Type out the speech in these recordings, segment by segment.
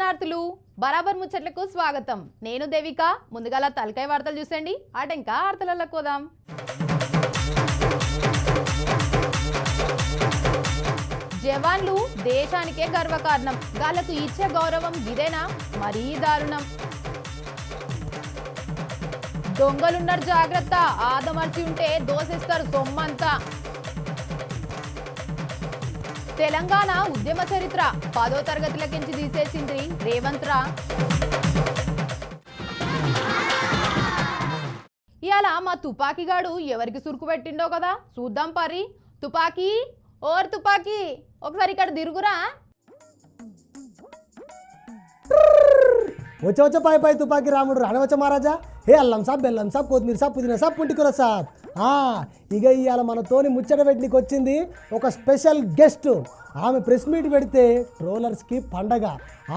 శరణార్థులు బరాబర్ ముచ్చట్లకు స్వాగతం. నేను దేవిక. ముందుగాల తలకాయ వార్తలు చూసండి. ఆటంకా వార్తలకు పోదాం. జవాన్లు దేశానికే గర్వకారణం. గాళ్లకు ఇచ్చే గౌరవం ఇదేనా? మరీ దారుణం. దొంగలున్నారు జాగ్రత్త, ఆదమర్చి ఉంటే దోసేస్తారు సొమ్మంతా. తెలంగాణ ఉద్యమ చరిత్ర 10వ తరగతిలకించి తీసేసింది రేవంత్ రా. ఇవాళ మా తుపాకీగాడు ఎవరికి సురుకు పెట్టిండో కదా, చూద్దాం పరి. తుపాకీ ఓర్ తుపాకీ, ఒకసారి ఇక్కడ తిరుగురా. వచ్చే పాయ్ పాయ్ తుపాకీ రాముడు రానవచ్చ మహారాజా. హే అల్లం సాబ్, బెల్లం సాబ్, కొత్తిమీర సాబ్, పుదీనా సాబ్, పుంటికూర సాబ్. ఇక ఇవాళ మనతోని ముచ్చట పెట్టినకి వచ్చింది ఒక స్పెషల్ గెస్ట్. ఆమె ప్రెస్ మీట్ పెడితే ట్రోలర్స్కి పండగ.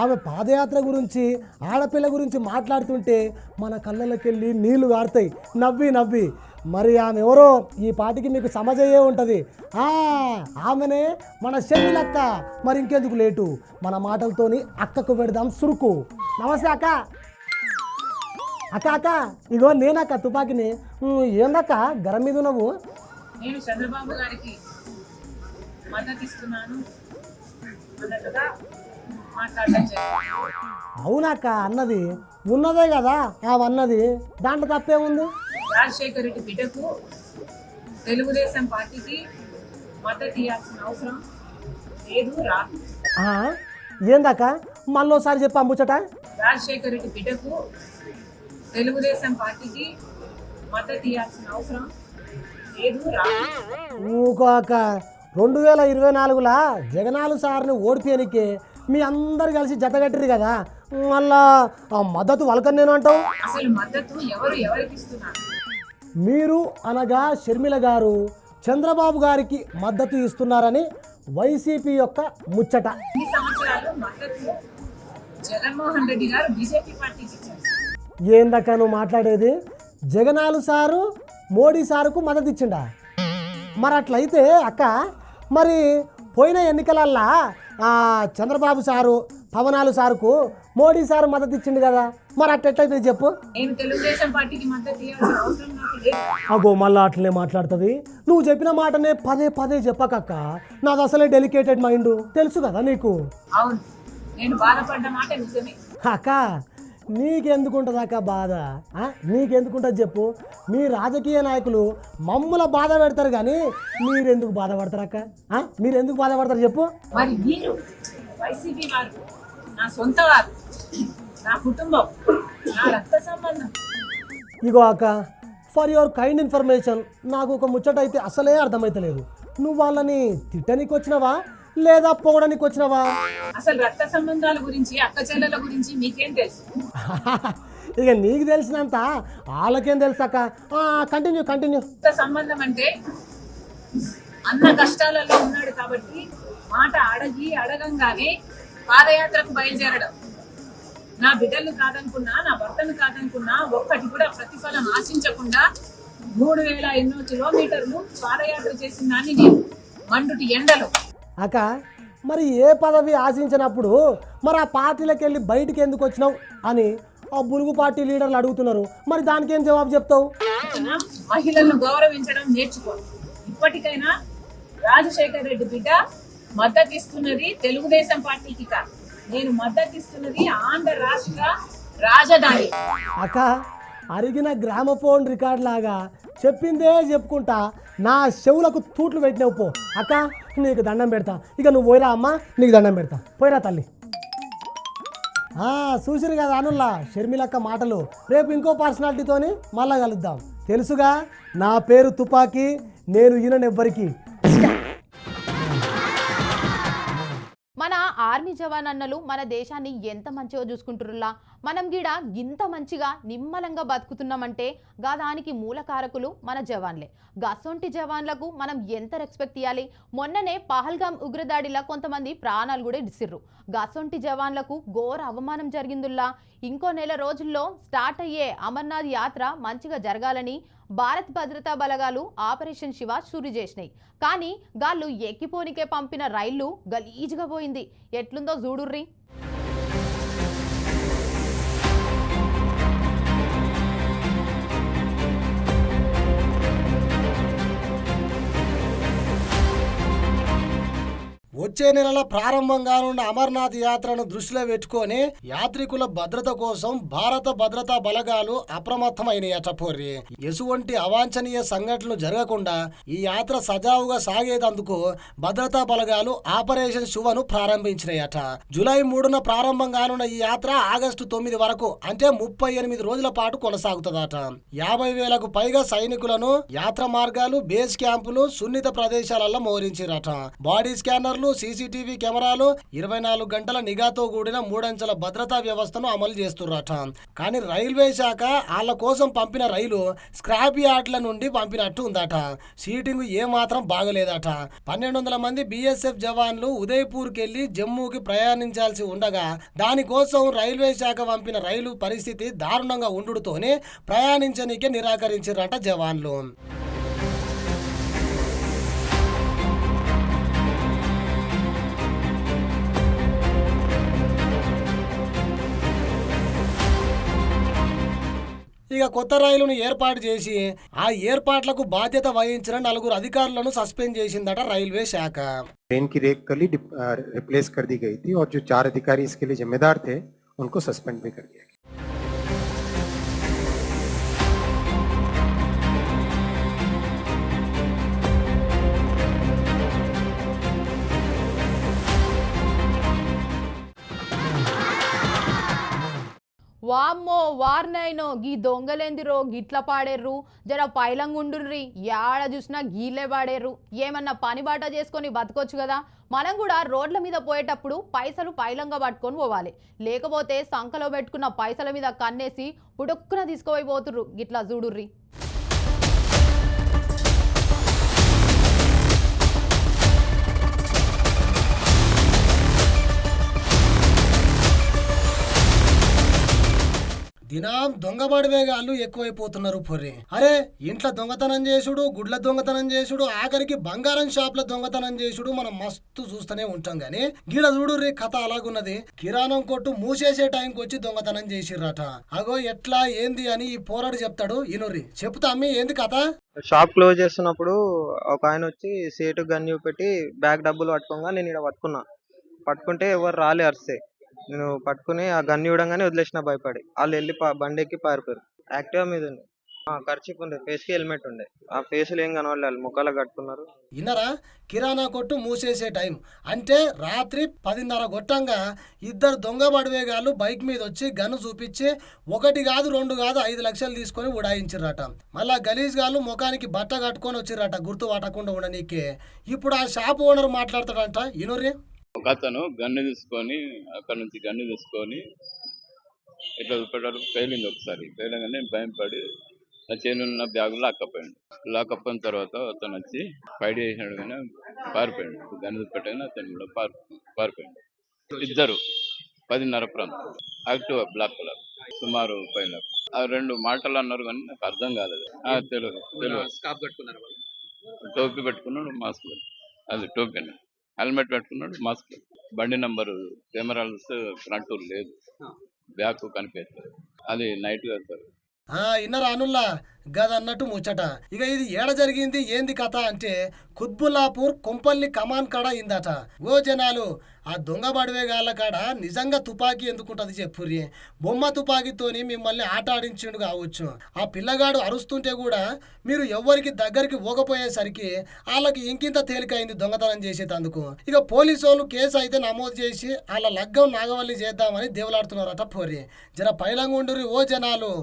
ఆమె పాదయాత్ర గురించి, ఆడపిల్ల గురించి మాట్లాడుతుంటే మన కళ్ళకి వెళ్ళి నీళ్లు గారుతాయి నవ్వి నవ్వి. మరి ఆమె ఎవరో ఈ పాటికి మీకు సమజయ్యే ఉంటుంది. ఆమెనే మన షర్మిలక్క. మరి ఇంకెందుకు లేటు, మన మాటలతోని అక్కకు పెడదాం సురుకు. నమస్తే అక్క. అక్క ఇగో నేనక్క తుపాకిని. ఏందక్క గరం మీద నువ్వు? నేను చంద్రబాబు గారికి మద్దతు ఇస్తున్నాను అన్నట్టుగా మాట్లాడటం జరిగింది. అవునక్క, అన్నది ఉన్నదే కదా అవన్నది, దాంట్లో తప్పే ఉంది. రాజశేఖర రెడ్డి బిడ్డకు తెలుగుదేశం పార్టీకి మద్దతు ఇవ్వాల్సిన అవసరం లేదు రాదు. ఏందక్క మళ్ళోసారి చెప్పి అమ్ముచట? రాజశేఖర రెడ్డి బిడ్డకు తెలుగుదేశం పార్టీకి మద్దతు ఇవ్వాల్సిన అవసరం లేదు రాదు. ఊకోక 2024లా జగనాలు సార్ని ఓడిపోయానికే మీ అందరు కలిసి జతగట్టిరు కదా, మళ్ళా ఆ మద్దతు వలకని నేను అంటావు. అసలు మద్దతు ఎవరికి ఇస్తున్నారు? మీరు అనగా షర్మిల గారు చంద్రబాబు గారికి మద్దతు ఇస్తున్నారని వైసీపీ యొక్క ముచ్చట. ఈ సంవత్సరాలు మద్దతు జగన్మోహన్ రెడ్డి గారు బీజేపీ పార్టీకి ఇచ్చారు. ఏందక్క నువ్వు మాట్లాడేది? జగనాలు సారు మోడీ సారుకు మద్దతు ఇచ్చిండా? మరి అట్లయితే అక్క, మరి పోయిన ఎన్నికలల్లా చంద్రబాబు సారు పవనాలు సారుకు మోడీ సారు మద్దతు ఇచ్చిండు కదా, మరి అట్లయితే చెప్పు. నేను తెలుగుదేశం పార్టీకి మద్దతు ఇవ్వాల్సిన అవసరం నాకు లేదు. అగో మళ్ళీ అట్లనే మాట్లాడుతుంది. నువ్వు చెప్పిన మాటనే పదే పదే చెప్పకక్క. నాది అసలే డెలికేటెడ్ మైండ్, తెలుసు కదా నీకు. అవును, నేను బాధపడ్డ మాట నిజమే. అక్క నీకెందుకుంటుంది అక్క బాధ? నీకెందుకుంటుంది చెప్పు. మీ రాజకీయ నాయకులు మమ్మల్ని బాధ పెడతారు కానీ మీరెందుకు బాధపడతారు అక్క? మీరెందుకు బాధపడతారు చెప్పు. మరి మీరు వైసీపీ వారు నా సొంత వారు, నా కుటుంబం, నా రక్త సంబంధం. ఇగో అక్క, ఫర్ యువర్ కైండ్ ఇన్ఫర్మేషన్, నాకు ఒక ముచ్చట అయితే అసలే అర్థమైతలేదు. నువ్వు వాళ్ళని తిట్టనికి వచ్చినవా లేదా పొగడానికి వచ్చినవా? అసలు రక్త సంబంధాల గురించి, అక్క చెల్లెల గురించి మీకేం తెలుసు? ఇక నీకు తెలిసినంత వాళ్ళకేం తెలుసు అక్క. కంటిన్యూ. రక్త సంబంధం అంటే అన్న కష్టాలలో ఉన్నాడు కాబట్టి మాట అడగంగానే పాదయాత్రకు బయలుదేరడం. నా బిడ్డలు కాదనుకున్నా, నా భర్తను కాదనుకున్నా, ఒక్కటి కూడా ప్రతిఫలం ఆశించకుండా 3000 ఎన్నో కిలోమీటర్లు పాదయాత్ర చేసిన దాన్ని నేను మండుటి ఎండలో. అక్క మరి ఏ పదవి ఆశించినప్పుడు మరి ఆ పార్టీలకు వెళ్ళి బయటికి ఎందుకు వచ్చినావు అని ఆ బులుగు పార్టీ లీడర్లు అడుగుతున్నారు. మరి దానికి ఏం జవాబు చెప్తావు? మహిళలను గౌరవించడం నేర్చుకో. ఇప్పటికైనా రాజశేఖర రెడ్డి బిడ్డ మద్దతు ఇస్తున్నది తెలుగుదేశం పార్టీకి కాదు, నేను మద్దతు ఇస్తున్నది ఆంధ్ర రాష్ట్ర రాజధాని. అక్క అరిగిన గ్రామఫోన్ రికార్డ్ లాగా చెప్పిందే చెప్పుకుంటా నా చెవులకు తూట్లు పెట్టినావు పో. అక్క నీకు దండం పెడతా. ఇక నువ్వు పోయిరా అమ్మ, నీకు దండం పెడతా. పోయిరా తల్లి. చూసిరు కదా అనుల్లా షర్మిలక్క మాటలు. రేపు ఇంకో పర్సనాలిటీతోని మళ్ళా కలుద్దాం. తెలుసుగా నా పేరు తుపాకీ, నేను ఈయనెవ్వరికి. మన ఆర్మీ జవాన్ అన్నలు మన దేశాన్ని ఎంత మంచిగా చూసుకుంటుర్రులా. మనం గీడ ఇంత మంచిగా నిమ్మలంగా బతుకుతున్నామంటే దానికి మూల కారకులు మన జవాన్లే. గసొంటి జవాన్లకు మనం ఎంత రెస్పెక్ట్ ఇవ్వాలి. మొన్ననే పహల్గాం ఉగ్రదాడిలా కొంతమంది ప్రాణాలు కూడా ఇడిసిర్రు. గసొంటి జవాన్లకు ఘోర అవమానం జరిగిందుల్లా. ఇంకో నెల రోజుల్లో స్టార్ట్ అయ్యే అమర్నాథ్ యాత్ర మంచిగా జరగాలని భారత్ భద్రతా బలగాలు ఆపరేషన్ శివ షురు చేసినాయి. కానీ గాళ్ళు ఎక్కిపోనికే పంపిన రైళ్లు గలీజ్గా పోయింది. ఎట్లుందో చూడుర్రి. వచ్చే నెలల ప్రారంభంగా ఉన్న అమర్నాథ్ యాత్రను దృష్టిలో పెట్టుకొని యాత్రికుల భద్రత కోసం భారత భద్రతా బలగాలు అప్రమత్తమైనయట పోర్రి. ఎటువంటి అవాంఛనీయ సంఘటనలు జరగకుండా ఈ యాత్ర సజావుగా సాగేందుకు భద్రతా బలగాలు ఆపరేషన్ శువను ప్రారంభించినాయట. జూలై 3న ప్రారంభం కానున్న ఈ యాత్ర ఆగస్టు 9 వరకు అంటే 38 రోజుల పాటు కొనసాగుతుందట. 50,000కు పైగా సైనికులను యాత్ర మార్గాలు, బేస్ క్యాంపులు, సున్నిత ప్రదేశాలలో మోహరించారట. బాడీ స్కానర్లు, సీసీటీవీ కెమెరాలు, 24 గంటల నిఘాతో కూడిన 3 అంచెల భద్రతా వ్యవస్థను అమలు చేస్తుర్రట. కానీ రైల్వే శాఖ వాళ్ళ కోసం పంపిన రైలు స్క్రాప్ యార్డ్ల నుండి పంపినట్టు ఉందట. సీటింగ్ ఏమాత్రం బాగలేదట. 1200 మంది బీఎస్ఎఫ్ జవాన్లు ఉదయపూర్కి వెళ్లి జమ్మూకి ప్రయాణించాల్సి ఉండగా దానికోసం రైల్వే శాఖ పంపిన రైలు పరిస్థితి దారుణంగా ఉండుతోనే ప్రయాణించనీకే నిరాకరించారట జవాన్లు. ఇక కొత్త రైలును ఏర్పాటు చేసి ఆ ఏర్పాట్లకు బాధ్యత వహించిన 4 అధికారులను సస్పెండ్ చేసిందట రైల్వే శాఖ. ट्रेन की रेक कल ही रिप्लेस कर दी गई थी और जो 4 अधिकारी इसके लिए जिम्मेदार थे उनको सस्पेंड भी कर दिया गया. వామ్మో వార్నైనో గీ దొంగలేందిరో గిట్ల పాడేర్రు, జర పైలంగుండుర్రి, యాడ చూసినా గీలే పాడేర్రు. ఏమన్నా పని బాట చేసుకొని బతకొచ్చు కదా. మనం కూడా రోడ్ల మీద పోయేటప్పుడు పైసలు పైలంగా పట్టుకొని పోవాలి, లేకపోతే సంకలో పెట్టుకున్న పైసల మీద కన్నేసి పుడుక్కున తీసుకుపోయిపోతుర్రు. గిట్లా చూడుర్రి. దినం దొంగబడివేగాళ్ళు ఎక్కువైపోతున్నారు పొర్రి. అరే ఇంట్లో దొంగతనం చేసుడు, గుడ్ల దొంగతనం చేసుడు, ఆఖరికి బంగారం షాప్ల దొంగతనం చేసుడు మనం మస్తు చూస్తూనే ఉంటాం. గానీ గీడ చూడుర్రి కథ అలాగున్నది. కిరాణం కొట్టు మూసేసే టైంకి వచ్చి దొంగతనం చేసిర్రట. అగో ఎట్లా ఏంది అని ఈ పోరాడు చెప్తాడు. ఇనుర్రి. చెప్తా అమ్మి ఏంది కథ. షాప్ క్లోజ్ చేస్తున్నప్పుడు ఒక ఆయన వచ్చి సేటు గన్ చూపెట్టి బ్యాగ్ డబ్బులు పట్టుకోగా నేను ఇక్కడ పట్టుకుంటే ఎవరు రాలే అరిస్తే నేను పట్టుకుని ఆ గన్ ఇవ్వడంగానే వదిలేసిన భయపడి. వాళ్ళు వెళ్ళి బండి ఎక్కి పారిపోయారు. యాక్టివా మీద ఉంది, ఖర్చు ఉండే, ఫేస్ కి హెల్మెట్ ఉండే. ఆ ఫేసులు ఏం కనవాలి, ముఖాలు కట్టుకున్నారు. ఇన్నరా కిరాణా కొట్టు మూసేసే టైం అంటే రాత్రి 10:30 కొట్టంగా 2 దొంగ బడివేగాళ్ళు బైక్ మీద వచ్చి గన్ను చూపించి 1 కాదు 2 కాదు 5 లక్షలు తీసుకొని ఉడాయించిర్రట. మళ్ళా గలీజ్ గాళ్ళు ముఖానికి బట్ట కట్టుకొని వచ్చిర్రట గుర్తు పట్టకుండా ఉండనీకే. ఇప్పుడు ఆ షాప్ ఓనర్ మాట్లాడతాడంట. ఇనుర్రి. ఒక అతను గన్ను తీసుకొని అక్కడ నుంచి గన్ను తీసుకొని ఇట్లా పెట్టారు. పేలింది ఒకసారి. పేలంగానే భయం పడి నా చేనున్న బ్యాగులో లాక్కపోయాడు. లాక్కపోయిన తర్వాత అతను వచ్చి ఫైట్ చేసినాడు కానీ పారిపోయాడు. గన్ను పెట్టగానే అతను కూడా పారిపోయాడు. 2 10:30 ప్రాంతం యాక్టివ్ బ్లాక్ కలర్ సుమారు పైన. ఆ 2 మాటలు అన్నారు కానీ నాకు అర్థం కాలేదు. తెలియదు. టోపీ పెట్టుకున్నాడు, మాస్క్ అది టోపీ అని, హెల్మెట్ పెట్టుకున్నాడు, మాస్క్. బండి నంబరు కెమెరాలు ఫ్రంట్ లేదు, బ్యాక్ కనిపించారు. అది నైట్ వెళ్తారు. ఇన్నరా అనుల్లా గదన్నట్టు ముచ్చట. ఇక ఇది ఏడ జరిగింది ఏంది కథ అంటే కుత్బుల్లాపూర్ కొంపల్లి కమాన్ కాడ అయిందట. ఓ జనాలు, ఆ దొంగ బడివేగాళ్ళ కాడ నిజంగా తుపాకీ ఎందుకుంటది చెప్పుర్రి. బొమ్మ తుపాకీతోని మిమ్మల్ని ఆట ఆడించిండు కావచ్చు. ఆ పిల్లగాడు అరుస్తుంటే కూడా మీరు ఎవ్వరికి దగ్గరికి పోకపోయేసరికి వాళ్ళకి ఇంకింత తేలికైంది దొంగతనం చేసేటందుకు. ఇక పోలీసు వాళ్ళు కేసు అయితే నమోదు చేసి వాళ్ళ లగ్గం నాగవల్లి చేద్దామని దేవులాడుతున్నారట పోరి. జర పైలంగుండురి ఓ జనాలు.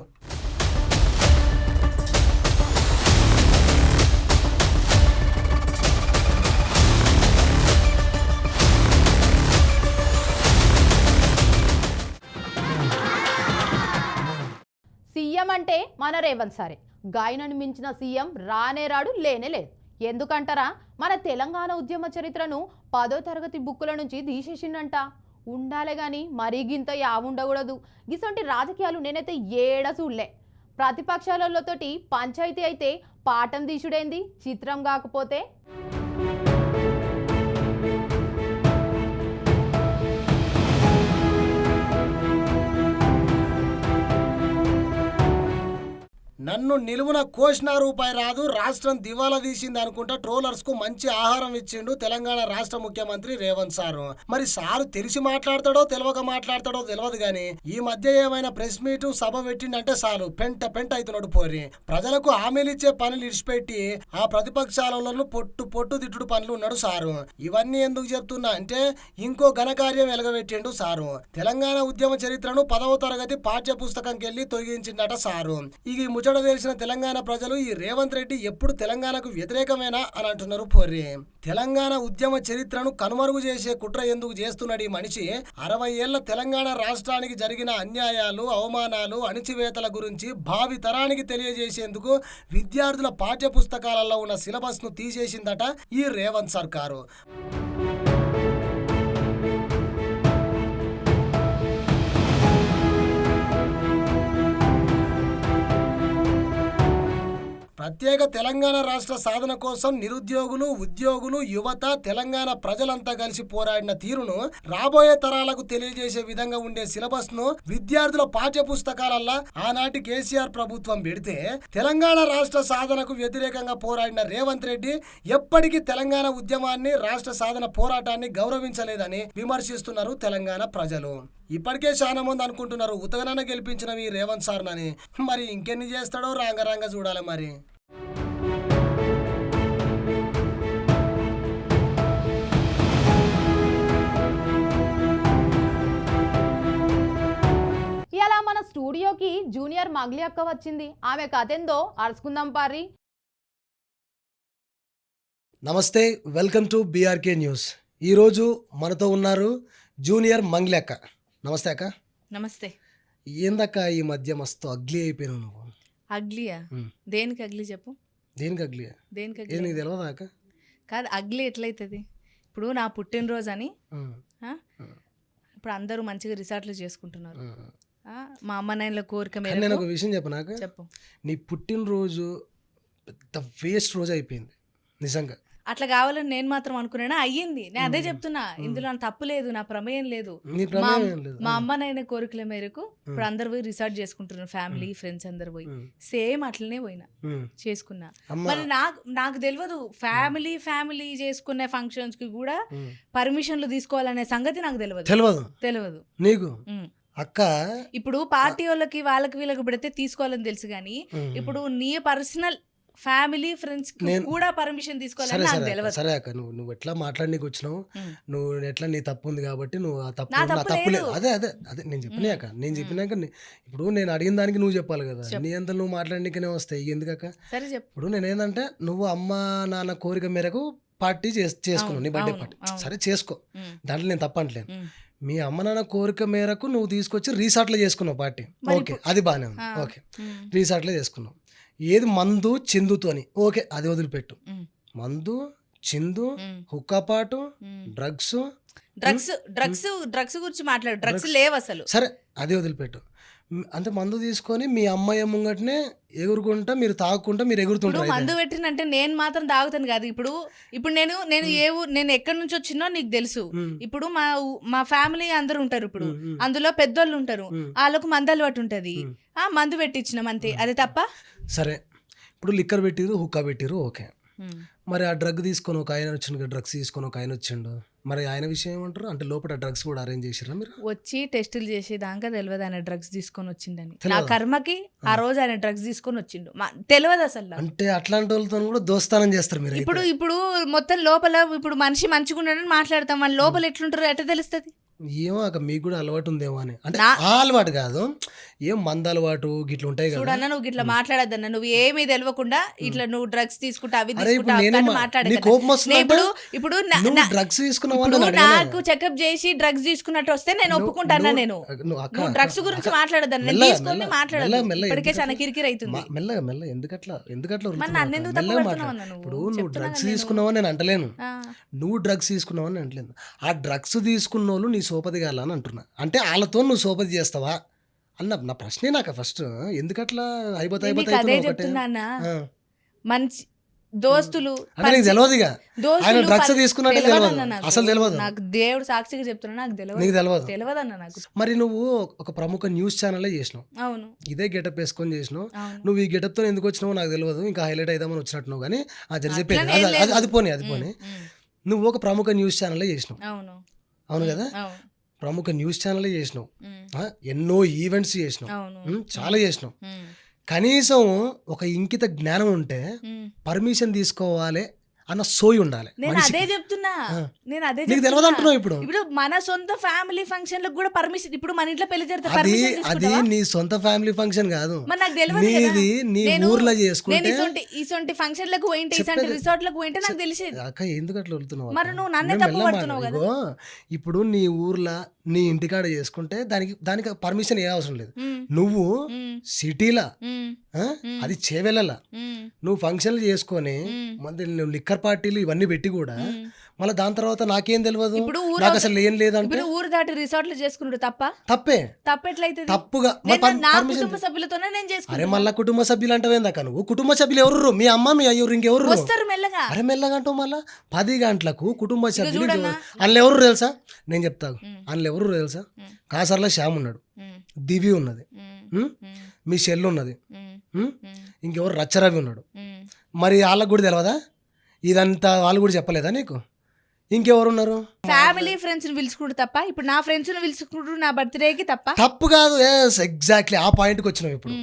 సీఎం అంటే మన రేవంత్ సారే. గాయనను మించిన సీఎం రానే రాడు, లేనే లేదు. ఎందుకంటారా, మన తెలంగాణ ఉద్యమ చరిత్రను 10వ తరగతి బుక్కుల నుంచి తీసేసిండంట. ఉండాలే గాని మరీ గింత యావుండకూడదు. గిసొంటి రాజకీయాలు నేనైతే ఏడ చూడలే. ప్రతిపక్షాలతోటి పంచాయతీ అయితే పాఠం తీసుడేంది చిత్రం కాకపోతే. నన్ను నిలువున కోసిన రూపాయి రాదు, రాష్ట్రం దివాలా తీసింది అనుకుంటా ట్రోలర్స్ కు మంచి ఆహారం ఇచ్చిండు తెలంగాణ రాష్ట్ర ముఖ్యమంత్రి రేవంత్ సారు. మరి సారు తెలిసి మాట్లాడతాడో తెలియక మాట్లాడతాడో తెలియదు గాని ఈ మధ్య ఏమైనా ప్రెస్ మీట్ సభ పెట్టిండంటే సాలు పెంట అవుతున్నాడు పోరి. ప్రజలకు హామీలు ఇచ్చే పనులు ఇడిచిపెట్టి ఆ ప్రతిపక్షాలను పొట్టు తిట్టుడు పనులు ఉన్నాడు సారు. ఇవన్నీ ఎందుకు చెప్తున్నా అంటే ఇంకో ఘనకార్యం వెలగబెట్టిండు సారు. తెలంగాణ ఉద్యమ చరిత్రను 10వ తరగతి పాఠ్య పుస్తకంకెళ్లి తొలగించిందట సారు. ఈ ముచ్చట తెలిసిన తెలంగాణ ప్రజలు ఈ రేవంత్ రెడ్డి ఎప్పుడు తెలంగాణకు వ్యతిరేకమేనా అని అంటున్నారు పోర్రి. తెలంగాణ ఉద్యమ చరిత్రను కనుమరుగు చేసే కుట్ర ఎందుకు చేస్తున్నాడు ఈ మనిషి? 60 ఏళ్ల తెలంగాణ రాష్ట్రానికి జరిగిన అన్యాయాలు, అవమానాలు, అణిచివేతల గురించి భావి తరానికి తెలియజేసేందుకు విద్యార్థుల పాఠ్య పుస్తకాలలో ఉన్న సిలబస్ ను తీసేసిందట ఈ రేవంత్ సర్కారు. ప్రత్యేక తెలంగాణ రాష్ట్ర సాధన కోసం నిరుద్యోగులు, ఉద్యోగులు, యువత, తెలంగాణ ప్రజలంతా కలిసి పోరాడిన తీరును రాబోయే తరాలకు తెలియజేసే విధంగా ఉండే సిలబస్ ను విద్యార్థుల పాఠ్య పుస్తకాలల్లో ఆనాటి కేసీఆర్ ప్రభుత్వం పెడితే తెలంగాణ రాష్ట్ర సాధనకు వ్యతిరేకంగా పోరాడిన రేవంత్ రెడ్డి ఎప్పటికీ తెలంగాణ ఉద్యమాన్ని, రాష్ట్ర సాధన పోరాటాన్ని గౌరవించలేదని విమర్శిస్తున్నారు తెలంగాణ ప్రజలు. ఇప్పటికే చాలా మంది అనుకుంటున్నారు ఉతగనన్న గెలిపించిన ఈ రేవంత్ సార్నని. మరి ఇంకెన్ని చేస్తాడో రాంగ చూడాలి మరి. ఇలా మన స్టూడియోకి జూనియర్ మగ్లి అక్క వచ్చింది. ఆమె కథెందో అరుచుకుందాం పారి. నమస్తే, వెల్కమ్ టు బీఆర్కే న్యూస్. ఈరోజు మనతో ఉన్నారు జూనియర్ మంగ్లి అక్క. నమస్తే అక్క. నమస్తే. ఏందక్క ఈ మధ్య మస్తు అగ్లీ అయిపోయినావు నువ్వు? అగ్లియా? దేనికి అగ్లి చెప్పు. దేనికి అగ్లీ? దేనికి నీకు అగ్లి తెలియదా అక్క? కాదు, అగ్లి ఎట్లయితుంది? ఇప్పుడు నా పుట్టినరోజు అని ఇప్పుడు అందరూ మంచిగా రిసార్ట్లు చేసుకుంటున్నారు. మా అమ్మ నాయనల కోరిక నేను మేరకు ఒక విషయం చెప్పనాక, చెప్పు. నీ పుట్టినరోజు పెద్ద వేస్ట్ రోజు అయిపోయింది నిజంగా. అట్లా కావాలని నేను మాత్రం అనుకున్నానా? అయ్యింది. నేను అదే చెప్తున్నా, ఇందులో నా తప్పు లేదు, నా ప్రమేయం లేదు. నీ ప్రమేయం ఏం లేదు. మా అమ్మ నాయన కోరికల మేరకు ఇప్పుడు అందరు పోయి రిసార్ట్ చేసుకుంటున్నారు, ఫ్యామిలీ ఫ్రెండ్స్ అందరు పోయి. సేమ్ అట్లనే పోయినా, చేసుకున్నా. మరి నాకు తెలియదు ఫ్యామిలీ చేసుకునే ఫంక్షన్స్ కి కూడా పర్మిషన్లు తీసుకోవాలనే సంగతి నాకు తెలియదు. నీకు అక్క ఇప్పుడు పార్టీ వాళ్ళకి వాళ్ళకి వీళ్ళకి పెడితే తీసుకోవాలని తెలుసు కానీ ఇప్పుడు నీ పర్సనల్ ఫ్యామిలీ ఫ్రెండ్స్ కూడా పర్మిషన్ తీసుకోవాలని నాకు తెలియదు. సరే అక్క, నువ్వు ఎట్లా మాట్లాడనీకి వచ్చినావు, నువ్వు ఎట్లా నీ తప్పు ఉంది కాబట్టి నువ్వు ఆ తప్పు, నా తప్పు లేదు. అదే నేను చెప్పినా అక్క. నేను చెప్పినాక ఇప్పుడు నేను అడిగిన దానికి నువ్వు చెప్పాలి కదా. నీ అంతా నువ్వు మాట్లాడనీకనే వస్తాయి ఎందుకక్క? సరే చెప్పు. ఇప్పుడు నేనేందంటే నువ్వు అమ్మ నాన్న కోరిక మేరకు పార్టీ చేసుకున్నావు, నీ బర్త్డే పార్టీ. సరే చేసుకో, దాంట్లో నేను తప్పట్లేను. మీ అమ్మ నాన్న కోరిక మేరకు నువ్వు తీసుకొచ్చి రిసార్ట్లో చేసుకున్నావు పార్టీ. ఓకే, అది బాగానే ఉంది. ఓకే, రిసార్ట్లో చేసుకున్నావు. ఏది మందు చిందుతోని ఓకే, అది వదిలిపెట్టు. మందు, చిందు, హుక్కాపాటు, డ్రగ్స్ గురించి మాట్లాడు. డ్రగ్స్ లేవు అసలు. సరే, అది వదిలిపెట్టు. అంటే మందు తీసుకొని మీ అమ్మాయి ముంగటనే ఎగురుకుంటా, మీరు తాగుకుంటా మీరు ఎగురుతుంటారు. మందు పెట్టినంటే నేను మాత్రం తాగుతాను కాదు. ఇప్పుడు నేను ఎక్కడి నుంచి వచ్చినో నీకు తెలుసు. ఇప్పుడు మా ఫ్యామిలీ అందరూ ఉంటారు. ఇప్పుడు అందులో పెద్దోళ్ళు ఉంటారు, వాళ్ళకు మందు అలవాటు ఉంటది. మందు పెట్టించినాం అంతే, అది తప్ప. సరే, ఇప్పుడు లిక్కర్ పెట్టిరు, హుక్కా పెట్టిరు, ఓకే. మరి ఆ డ్రగ్ తీసుకొని ఒక ఆయన వచ్చిండు, డ్రగ్స్ తీసుకొని ఒక ఆయన వచ్చిండు. మరి ఆయన విషయం ఏమంటారు? అంటే లోపల డ్రగ్స్ కూడా అరేంజ్ చేసిరా మీరు? వచ్చి టెస్టులు చేసేదాకా తెలియదు ఆయన డ్రగ్స్ తీసుకొని వచ్చిండని. నా కర్మకి ఆ రోజు ఆయన డ్రగ్స్ తీసుకొని వచ్చిండు, తెలియదు అసలు. అంటే అట్లాంటి వాళ్ళతో కూడా దోస్తానం చేస్తారు మీరు. ఇప్పుడు మొత్తం లోపల ఇప్పుడు మనిషి మంచిగా ఉండడని మాట్లాడతాం, మన లోపల ఎట్లుంటారో ఎట్లా తెలుస్తుంది? ఏమో అక్క, మీకు కూడా అలవాటు ఉందేమో అని. అంటే ఆ అలవాటు కాదు, ఏం మంద అలవాటు గిట్ల ఉంటాయి కదా. చూడన్నా, నువ్వు ఇట్లా మాట్లాడద్దన్నా, నువ్వు ఏమీ తెలియకుండా ఇట్లా నువ్వు డ్రగ్స్ తీసుకుంటా అవి ఇప్పుడు డ్రగ్స్ తీసుకున్నావు నాకు చెకప్ చేసి డ్రగ్స్ తీసుకున్నట్టు వస్తే నేను ఒప్పుకుంటానా? నేను నువ్వు డ్రగ్స్ గురించి మాట్లాడద్దన్నా, నేను తీసుకొని మాట్లాడదు. ఇప్పటికే చాలా కిరికిరి అవుతుంది. మెల్లగా ఎందుకట్లా ఇప్పుడు నువ్వు డ్రగ్స్ తీసుకున్నావని నేను అంటలేను, నువ్వు డ్రగ్స్ తీసుకున్నావని అంటలేదు. ఆ డ్రగ్స్ తీసుకున్న వాళ్ళు నీ సోపతి కాల అని అంటున్నా. అంటే వాళ్ళతో నువ్వు సోపతి చేస్తావా అన్న నా ప్రశ్నే. నాకు ఫస్ట్ ఎందుకట్లా అదే చెప్తున్నా. మంచి దోస్తులు అంటే నీకు తెలియదు ఇక ఆయన డ్రగ్స్ తీసుకున్నట్టు తెలియదు, అసలు తెలియదు. నాకు దేవుడు సాక్షిగా చెప్తున్నా, నాకు నీకు తెలియదు. తెలియదన్న నాకు. మరి నువ్వు ఒక ప్రముఖ న్యూస్ ఛానల్ చేసినావు, అవును ఇదే గెటప్ వేసుకొని చేసినావు. అవును. నువ్వు ఈ గెటప్ తో ఎందుకు వచ్చినావు నాకు తెలియదు, ఇంకా హైలైట్ అయిదామని వచ్చినట్టున్నావు. కానీ చెప్పేది అట్లనే లేదు. అది పోనీ నువ్వు ఒక ప్రముఖ న్యూస్ ఛానల్ చేసినావు, అవును అవును కదా? అవును ప్రముఖ న్యూస్ ఛానల్ చేసినావు, ఎన్నో ఈవెంట్స్ చేసినావు, అవును చాలా చేసినావు. కనీసం ఒక ఇంకిత జ్ఞానం ఉంటే పర్మిషన్ తీసుకోవాలి అన్న సోయి ఉండాలి. నేను అదే చెప్తున్నా, నేను అదే నీకు తెలియదు అంటున్నావు. ఇప్పుడు ఇప్పుడు మన సొంత ఫ్యామిలీ ఫంక్షన్ లకు కూడా పర్మిషన్, ఇప్పుడు మన ఇంట్లో పెళ్లి జరిగితే అది పర్మిషన్ అది నీ సొంత ఫ్యామిలీ ఫంక్షన్ కాదు, మరి నాకు తెలియదు కదా. నీది నీ నేను- ఊర్లో నేను చేసుకుంటే. ఇసొంటి ఫంక్షన్ లకు పోయింటే ఇసొంటి రిసార్ట్ లకు పోయింటే నాకు తెలిసేది. అక్క ఎందుకు అట్లా వెళ్తున్నావు? మరి నువ్వు నన్నే తప్పు పడుతున్నావు కదా. ఇప్పుడు నీ ఊర్లో నీ ఇంటికాడ చేసుకుంటే దానికి పర్మిషన్ ఏ అవసరం లేదు. నువ్వు సిటీలా అది చేవెళ్ళలా నువ్వు ఫంక్షన్లు చేసుకొని మళ్ళీ నువ్వు లిక్కర్ పార్టీలు ఇవన్నీ పెట్టి కూడా మళ్ళీ దాని తర్వాత నాకేం తెలియదు, ఇప్పుడు నాకు అసలు ఏం లేదంటే ఇప్పుడు ఊరు దాటి రిసార్ట్లు చేసుకున్నాడు తప్పే. తప్పెట్లయితే తప్పుగా నా కుటుంబ సభ్యులతోనే నేను అరే చేసుకుంటా. మళ్ళా కుటుంబ సభ్యులు అంటావేందాక నువ్వు? కుటుంబ సభ్యులు ఎవరు? మీ అమ్మ మీ అయ్యూరు ఇంకెవరు? వస్తారు మెల్లగా. అరే మెల్లగంటావు మళ్ళా 10 గంటలకు కుటుంబ సభ్యులు. చూడన్నా. అందులో ఎవరు తెలుసా? నేను చెప్తాను. అందులో ఎవరు తెలుసా? కాసర్ల శ్యామ్ ఉన్నాడు, దివి ఉన్నది, మీ షెల్ ఉన్నది, ఇంకెవరు రచ్చరవి ఉన్నాడు. మరి వాళ్ళకు కూడా తెలియదా ఇదంతా? వాళ్ళు కూడా చెప్పలేదా నీకు? ఇంకెవరు ఉన్నారు? ఫ్యామిలీ ఫ్రెండ్స్ ని పిలుచుకుంటూ తప్ప, ఇప్పుడు నా ఫ్రెండ్స్ ని పిలుచుకుంటూ నా బర్త్డేకి తప్ప. తప్పు కాదు. ఎగ్జాక్ట్లీ ఆ పాయింట్కి వచ్చినావు. ఇప్పుడు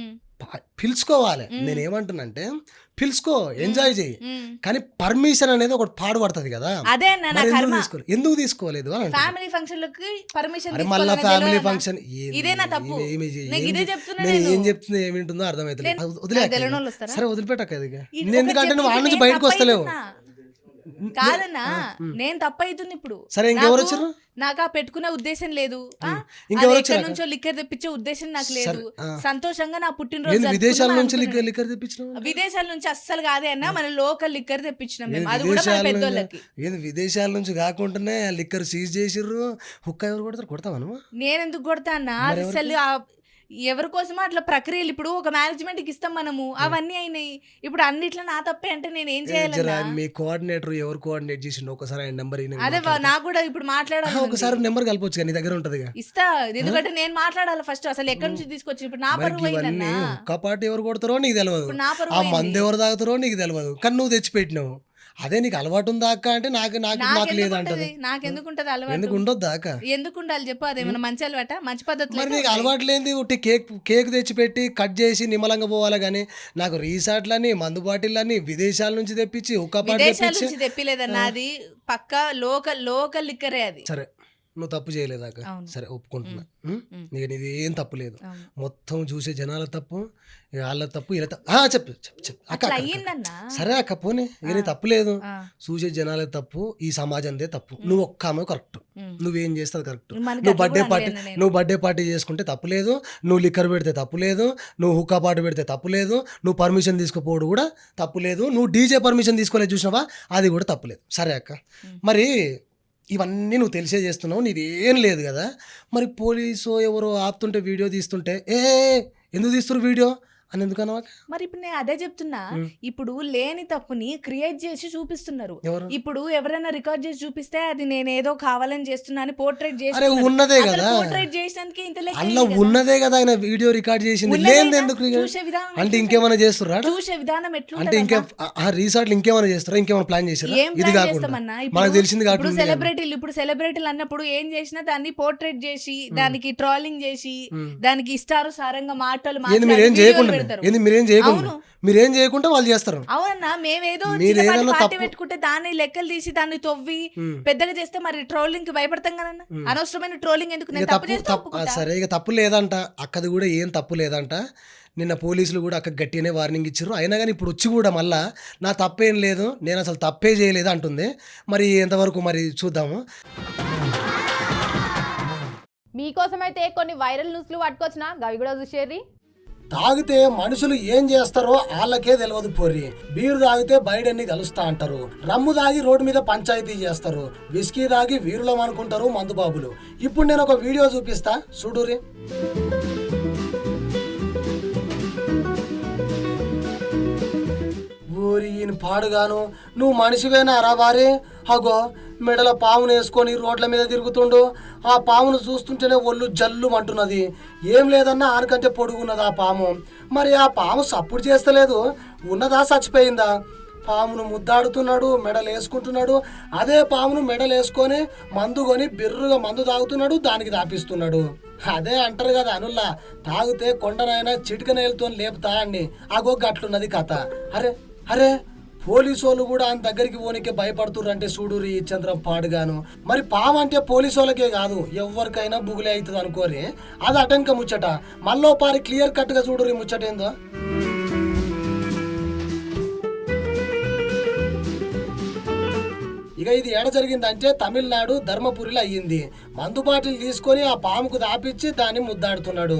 పిలుచుకోవాలి. నేనేమంటున్నానంటే పిలుచుకో, ఎంజాయ్ చేయి, కానీ పర్మిషన్ అనేది ఒకటి పాడు పడుతుంది కదా. అదే అన్న నా కర్మ. ఎందుకు తీసుకోలేదు అని ఫ్యామిలీ ఫంక్షన్ లకి పర్మిషన్ అరే మళ్ళా ఫ్యామిలీ ఫంక్షన్ ఇదే నా తప్పు. నేను ఇదే చెప్తున్నా. నేను ఏం చెప్తున్నా ఏమింటుందో అర్థమైతే వదిలే. తెలియని వాళ్ళు వస్తారా? సరే వదిలిపెట్టక. ఇది ఎందుకంటే నువ్వు ఆ నుంచి నేను బయటకు వస్తలేవు. కాదన్నా, నేను తప్పవుతుంది ఇప్పుడు. సరే ఇంకెవరు వచ్చారు? నాకు ఆ పెట్టుకునే ఉద్దేశం లేదు. ఇంకెవరు ఎక్కడి నుంచో లిక్కర్ తెప్పించే ఉద్దేశం నాకు లేదు. సంతోషంగా నా పుట్టినరోజు విదేశాల జరుపుకుందాం నుంచి అనుకున్నాను. లిక్కర్ తెప్పించిన విదేశాల నుంచి అస్సలు కాదే అన్న, మన లోకల్ లిక్కర్ తెప్పించినాం మేము. అది కూడా మన పెద్దోళ్ళకి. ఏంది విదేశాల నుంచి కాకుండానే లిక్కర్ సీజ్ చేసిర్రు. హుక్కా ఎవరు కొడతారు? కొడతావా నువ్వు? నేను ఎందుకు కొడతా అన్న? అసలు ఎవరి కోసమో అట్లా ప్రక్రియలు ఇప్పుడు ఒక మేనేజ్మెంట్ కి ఇస్తాం మనము, అవన్నీ అయినాయి. ఇప్పుడు అన్నిట్లో నా తప్పే అంటే నేను ఏం చేయాలన్నా? మీ కోఆర్డినేటర్ ఎవరు కోఆర్డినేట్ చేసిండు? ఒకసారి ఆయన నెంబర్ అదే నాకు కూడా ఇప్పుడు మాట్లాడాలి. ఒకసారి నెంబర్ కలపొచ్చు, నీ దగ్గర ఉంటది. ఇస్తా, ఎందుకంటే నేను మాట్లాడాలి ఫస్ట్. అసలు ఎక్కడి నుంచి తీసుకొచ్చి ఇప్పుడు నా పరువు పోయిందన్నా. ఒక్క పాటు ఎవరు కొడతారో నీకు తెలియదు, నా పరువు ఆ మంది ఎవరు తాగుతారో నీకు తెలియదు, కానీ నువ్వు తెచ్చిపెట్టినావు. అదే నీకు అలవాటు ఉందా అక్క అంటే నాకు లేదంటది. నాకెందుకుంటది అలవాటు? ఎందుకు ఉండొద్దా అక్క? ఎందుకు ఉండాలి చెప్పు? అదేమన్నా మంచి అలవాట? మంచి పద్ధతి. మరి నీకు అలవాటు లేని ఉట్టి కేక్ తెచ్చిపెట్టి కట్ చేసి నిమ్మలంగా పోవాలి. కానీ నాకు రీసార్ట్లని, మందు బాటిల్లని విదేశాల నుంచి తెప్పించి విదేశాల నుంచి తెప్పిలేదన్నా. అది పక్కా లోకల్ లిక్కరే అది. సరే నువ్వు తప్పు చేయలేదాక, సరే ఒప్పుకుంటున్నా. నీకు నీది ఏం తప్పు లేదు. మొత్తం చూసే జనాల తప్పు, వాళ్ళ తప్పు, ఇలా చెప్పు అక్క. సరే అక్క పోనీ, ఇక నీ తప్పు లేదు. చూసే జనాల తప్పు, ఈ సమాజందే తప్పు. నువ్వు ఒక్క ఆమె కరెక్ట్, నువ్వేం చేస్తుంది కరెక్ట్. నువ్వు బర్త్డే పార్టీ చేసుకుంటే తప్పు లేదు, నువ్వు లిక్కర్ పెడితే తప్పు లేదు, నువ్వు హుక్కా పాటు పెడితే తప్పు లేదు, నువ్వు పర్మిషన్ తీసుకోపోవడం కూడా తప్పు లేదు, నువ్వు డీజే పర్మిషన్ తీసుకోలేదు చూసినావా, అది కూడా తప్పు లేదు. సరే అక్క, మరి ఇవన్నీ నువ్వు తెలిసే చేస్తున్నావు, నీదేం లేదు కదా. మరి పోలీసు ఎవరో ఆపుతుంటే వీడియో తీస్తుంటే ఎందుకు తీస్తున్నారు వీడియో అని ఎందుకన్నా? మరి ఇప్పుడు నేను అదే చెప్తున్నా. ఇప్పుడు లేని తప్పుని క్రియేట్ చేసి చూపిస్తున్నారు. ఇప్పుడు ఎవరైనా రికార్డ్ చేసి చూపిస్తే అది నేను ఏదో కావాలని చేస్తున్నా అని పోర్ట్రేట్ చేసి ఉన్నదే కదా. పోర్ట్రేట్ చేసినందుకే ఇంత అలా ఉన్నదే కదా ఆయన వీడియో రికార్డ్ చేసింది. లేదు ఎందుకు అంటే ఇంకేమైనా చేస్తుర్రా? చూసే విధానం ఎట్లా అంటే ఇంకా రిసార్ట్లు ఇంకేమైనా చేస్తారా? ఇంకేమైనా ప్లాన్ చేస్తారా? ఇది కాకుండా మనకు తెలిసింది కాకుండా ఇప్పుడు సెలబ్రిటీలు అన్నప్పుడు ఏం చేసినా దాన్ని పోర్ట్రేట్ చేసి దానికి ట్రోలింగ్ చేసి దానికి ఇష్టారు సారంగా మాటలు మీరేం చేయకుండా వాళ్ళు చేస్తారు. అవునన్నా, మేమేదో పార్టీ పెట్టుకుంటే దాన్ని లెక్కలు తీసి దాన్ని తవ్వి పెద్దగా చేస్తే మరి ట్రోలింగ్ కి భయపడతాం కదన్నా. అనవసరమైన ట్రోలింగ్ ఎందుకు? సరే ఇక తప్పు లేదంట అక్కది కూడా, ఏం తప్పు లేదంట. నిన్న పోలీసులు కూడా అక్క గట్టిగానే వార్నింగ్ ఇచ్చారు. అయినా కానీ ఇప్పుడు వచ్చి కూడా మళ్ళా నా తప్పేం లేదు, నేను అసలు తప్పే చేయలేదు అంటుంది. మరి ఎంతవరకు మరి చూద్దాము. మీకోసమైతే కొన్ని వైరల్ న్యూస్లు పట్టుకొచ్చిన, అవి కూడా చూసేరి. తాగితే మనుషులు ఏం చేస్తారో వాళ్ళకే తెలియదు పోరి. బీరు తాగితే బైడెన్ని కలుస్తా అంటారు, రమ్ము తాగి రోడ్డు మీద పంచాయతీ చేస్తారు, విస్కీ తాగి వీరులం అనుకుంటారు మందు బాబులు. ఇప్పుడు నేను ఒక వీడియో చూపిస్తా చూడురి. ఊరి ఈయన పాడుగాను నువ్వు మనిషివేనా రా వారే? అగో మెడల పామును వేసుకొని రోడ్ల మీద తిరుగుతుండు. ఆ పామును చూస్తుంటేనే ఒళ్ళు జల్లు అంటున్నది. ఏం లేదన్నా ఆనకంటే పొడుగున్నది ఆ పాము. మరి ఆ పాము సప్పుడు చేస్తలేదు, ఉన్నదా చచ్చిపోయిందా? పామును ముద్దాడుతున్నాడు, మెడలు వేసుకుంటున్నాడు. అదే పామును మెడలు వేసుకొని మందు కొని బిర్రుగా మందు తాగుతున్నాడు, దానికి దాపిస్తున్నాడు. అదే అంటారు కదా అనుల్లా, తాగితే కొండనైనా చిటికనేలతో లేపుతా అండి. అగో గట్లున్నది కథ. అరే అరే పోలీసు వాళ్ళు కూడా ఆయన దగ్గరికి పోనీకే భయపడుతుర్రంటే చూడురి ఈ చంద్రం పాడుగాను. మరి పాము అంటే పోలీసు వాళ్ళకే కాదు, ఎవరికైనా బుగులే అవుతుంది అనుకోరి. అది అటంక ముచ్చట. మళ్ళీ పారి క్లియర్ కట్ గా చూడురి ముచ్చట ఏందో. ఇక ఇది ఏడ జరిగిందంటే తమిళనాడు ధర్మపురిలో అయ్యింది. మందు బాటిల్ తీసుకొని ఆ పాముకు దాపిచ్చి దాన్ని ముద్దాడుతున్నాడు.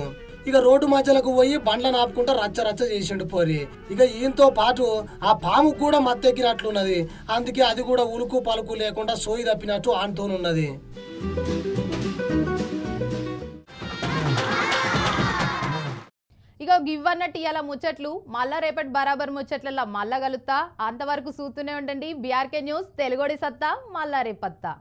ఇక రోడ్డు మధ్యలకు పోయి బండ్లను ఆపుకుంటా రచ్చ రచ్చ చేసిండు పోరి. ఇక ఈయనతో పాటు ఆ పాముకు కూడా మత్తెక్కినట్లున్నది. అందుకే అది కూడా ఉలుకు పలుకు లేకుండా సోయి తప్పినట్టు ఆనుతోనున్నది. ఇక గివ్వన్నట్టు ఇవాళ ముచ్చట్లు. మళ్ళా రేపటి బరాబర్ ముచ్చట్లలో మళ్ళా కలుస్తా. అంతవరకు చూస్తూనే ఉండండి బీఆర్కే న్యూస్ తెలుగుడి సత్తా. మళ్ళా రేపత్తా.